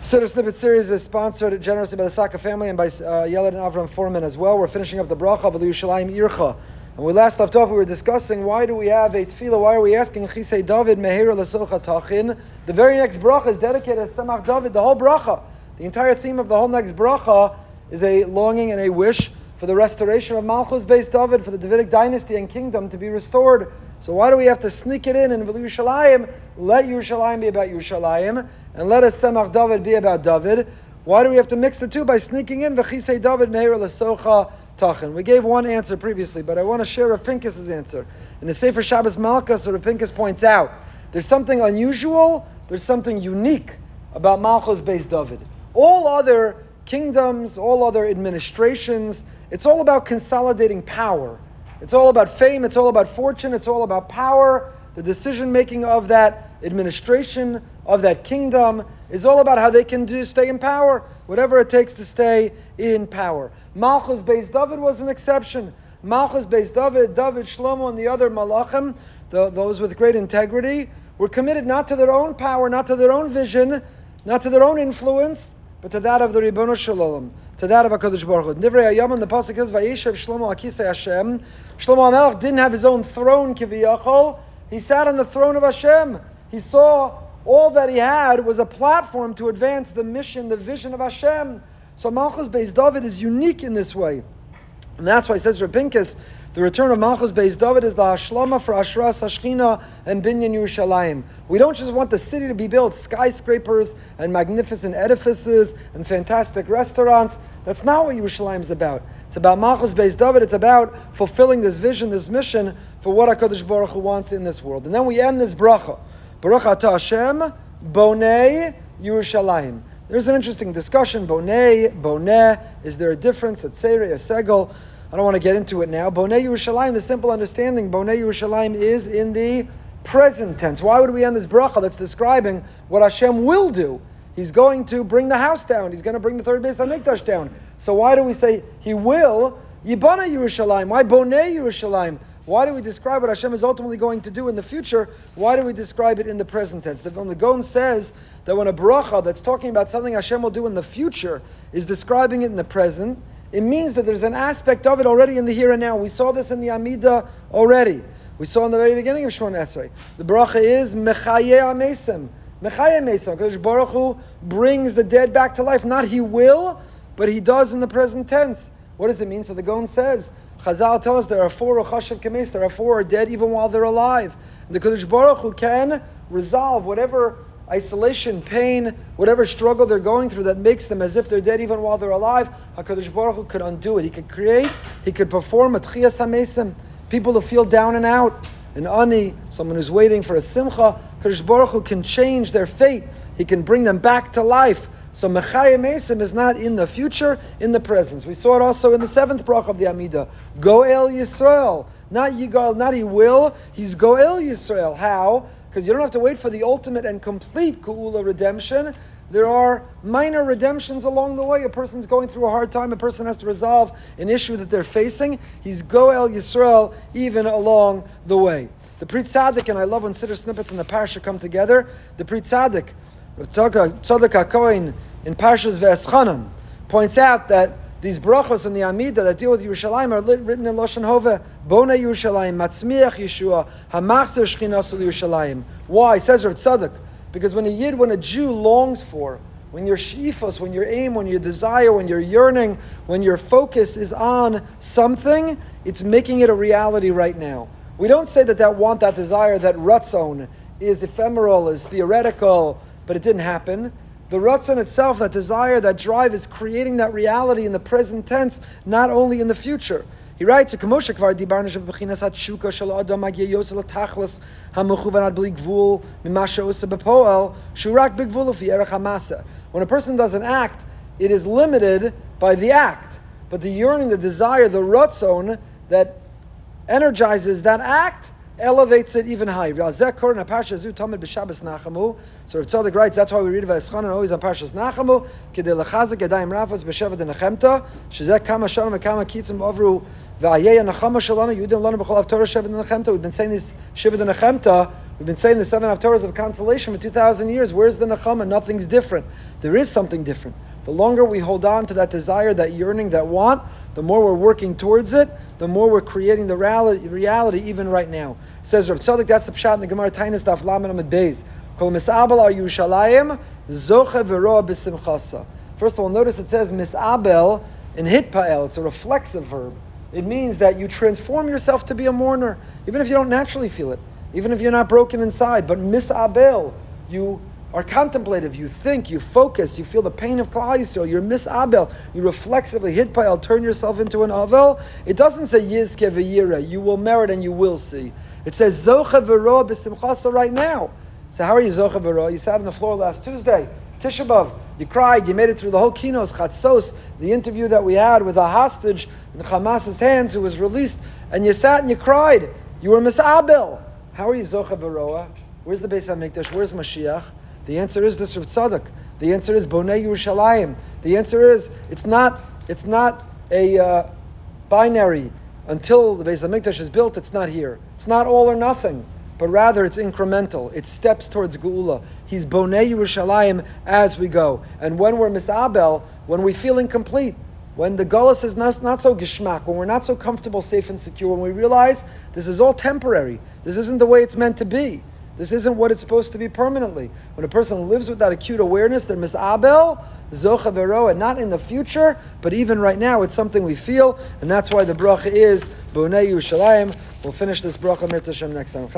Siddur Snippet series is sponsored generously by the Saka family and by Yeled and Avram Foreman as well. We're finishing up the bracha V'LiYerushalayim ircha. And we last left off, we were discussing why do we have a tefillah, why are we asking Chisei David Meheira L'socha Tachin. The very next bracha is dedicated to Samach David, the whole bracha. The entire theme of the whole next bracha is a longing and a wish for the restoration of Malchus Beis David, for the Davidic dynasty and kingdom to be restored. So why do we have to sneak it in V'LiYerushalayim? Let Yerushalayim be about Yerushalayim, and let us Samach David be about David. Why do we have to mix the two by sneaking in V'chisei David Meheira L'socha Tachin? We gave one answer previously, but I want to share Rav Pinkus's answer. In the Sefer Shabbos Malchus, Rav Pinkus points out, there's something unusual, there's something unique about Malchus Beis David. All other kingdoms, all other administrations, it's all about consolidating power. It's all about fame, it's all about fortune, it's all about power. The decision-making of that administration, of that kingdom, is all about how they can stay in power, whatever it takes to stay in power. Malchus Beis David was an exception. Malchus Beis David, Shlomo, and the other malachim, those with great integrity, were committed not to their own power, not to their own vision, not to their own influence, but to that of the Ribono Shel Olam, to that of HaKadosh Baruch Hu. Divrei Hayam, the pasuk is, Vayeshev Shlomo Akisei Hashem. Shlomo HaMelech didn't have his own throne, kiviyachol. He sat on the throne of Hashem. He saw all that he had was a platform to advance the mission, the vision of Hashem. So Malchus Beis David is unique in this way. And that's why it says, Rav Pinkus, the return of Malchus Beis David is the hashlama for Ashras Hashchina and Binyan Yerushalayim. We don't just want the city to be built, skyscrapers and magnificent edifices and fantastic restaurants. That's not what Yerushalayim is about. It's about Malchus Beis David. It's about fulfilling this vision, this mission for what HaKadosh Baruch Hu wants in this world. And then we end this bracha. Baruch Atah Hashem, Bonei Yerushalayim. There's an interesting discussion. Boneh, is there a difference? A tzerei, a segel. I don't want to get into it now. Bonei Yerushalayim, the simple understanding, Bonei Yerushalayim is in the present tense. Why would we end this bracha that's describing what Hashem will do? He's going to bring the house down. He's going to bring the third Beis HaMikdash down. So why do we say He will? Yibana Yerushalayim. Why Bonei Yerushalayim? Why do we describe what Hashem is ultimately going to do in the future? Why do we describe it in the present tense? When the Gaon says that when a bracha that's talking about something Hashem will do in the future is describing it in the present, it means that there's an aspect of it already in the here and now. We saw this in the Amida already. We saw in the very beginning of Shemon Esrei. The bracha is Mechaye Amesem. Mechaye Amesem. Kadosh Baruch Hu brings the dead back to life. Not He will, but He does in the present tense. What does it mean? So the Gaon says, Chazal tell us there are four Rochashav Kames, there are four who are dead even while they're alive. And the Kadosh Baruch Hu can resolve whatever isolation, pain, whatever struggle they're going through that makes them as if they're dead even while they're alive. HaKadosh Baruch Hu could undo it. He could create, He could perform a Tchiyas HaMesim. People who feel down and out, an ani, someone who's waiting for a simcha, HaKadosh Baruch Hu can change their fate. He can bring them back to life. So Mechayim Mesim is not in the future, in the presence. We saw it also in the seventh bracha of the Amida. Goel Yisrael. Not Yigal, not He will. He's Goel Yisrael. How? Because you don't have to wait for the ultimate and complete Geula redemption. There are minor redemptions along the way. A person's going through a hard time. A person has to resolve an issue that they're facing. He's Goel Yisrael even along the way. The Pri Tzaddik, and I love when Siddur snippets in the Parsha come together. The Pri Tzaddik, Tzaddik HaKohen in Parshas Ve'eschanan, points out that these brachos in the Amida that deal with Yerushalayim are written in Lashon Hova. Bonei Yerushalayim, Matzmiach Yeshua, Hamachzer Shchinas Yerushalayim. Why? Says Rav Tzaddik, because when a Jew longs for, when your shifos, when your aim, when your desire, when your yearning, when your focus is on something, it's making it a reality right now. We don't say that want, that desire, that ratzon is ephemeral, is theoretical, but it didn't happen. The ratzon itself, that desire, that drive, is creating that reality in the present tense, not only in the future. He writes, "He writes, just like when a person does an act, it is limited by the act, but the yearning, the desire, the ratzon that energizes that act elevates it even higher. So Rav Tzaddik writes, that's why we read V'eschanan always on Parshas Nachamu, K'dei lechazek yadayim rafos b'sheva denechemta, shezeh kama shalom v'kama kitzim avru We've been saying this Shiva de Nechemta, we've been saying the 7 Haftorahs of consolation for 2,000 years. Where's the Nechama? Nothing's different. There is something different. The longer we hold on to that desire, that yearning, that want, the more we're working towards it, the more we're creating the reality even right now. Says Rav Tzadok, that's the Pshat in the Gemara Tainis Daf Lamed Amid Beis. Kol mis'abel al Yerushalayim, zoche v'roa b'simchasa. First of all, notice it says mis'abel in hitpa'el. It's a reflexive verb. It means that you transform yourself to be a mourner, even if you don't naturally feel it, even if you're not broken inside. But mis'abel, you are contemplative, you think, you focus, you feel the pain of Klal Yisrael, you're mis'abel, you reflexively hitpa'el, turn yourself into an avel. It doesn't say yizke v'yira, you will merit and you will see. It says zoche v'roa b'simchasa right now. So how are you zoche v'roa? You sat on the floor last Tuesday, Tisha B'Av, you cried, you made it through the whole kinos, Chatzos, the interview that we had with a hostage in Hamas's hands who was released, and you sat and you cried. You were mis'abel. How are you zoche v'roa? Where's the Beis HaMikdash? Where's Mashiach? The answer is this Rav Tzadok. The answer is Bonei Yerushalayim. The answer is it's not a binary. Until the Beis HaMikdash is built, it's not here. It's not all or nothing, but rather it's incremental. It steps towards Geula. He's Bonei Yerushalayim as we go. And when we're mis'abel, when we feel incomplete, when the Gullus is not so gishmak, when we're not so comfortable, safe, and secure, when we realize this is all temporary, this isn't the way it's meant to be, this isn't what it's supposed to be permanently. When a person lives with that acute awareness, they're mis'abel, zocha v'roa, not in the future, but even right now, it's something we feel, and that's why the bracha is Bonei Yerushalayim. We'll finish this bracha Mirz Hashem next time.